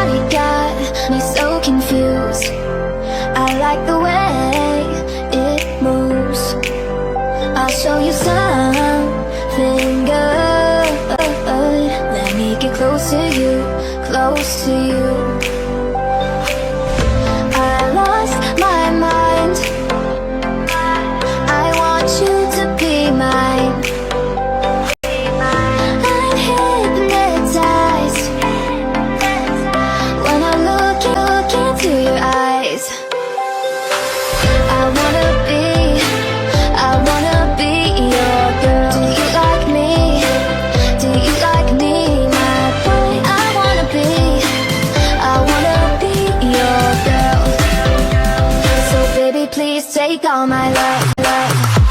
body got me so confused. I like the way it moves. I'll show you something good. Let me get close to you, close to you. I lost my mind. I want you to be mine. I'm hypnotized when I look into your eyes. I wanna be your girl. Do you like me? Do you like me, my boy? I wanna be your girl. So baby, please take all my love.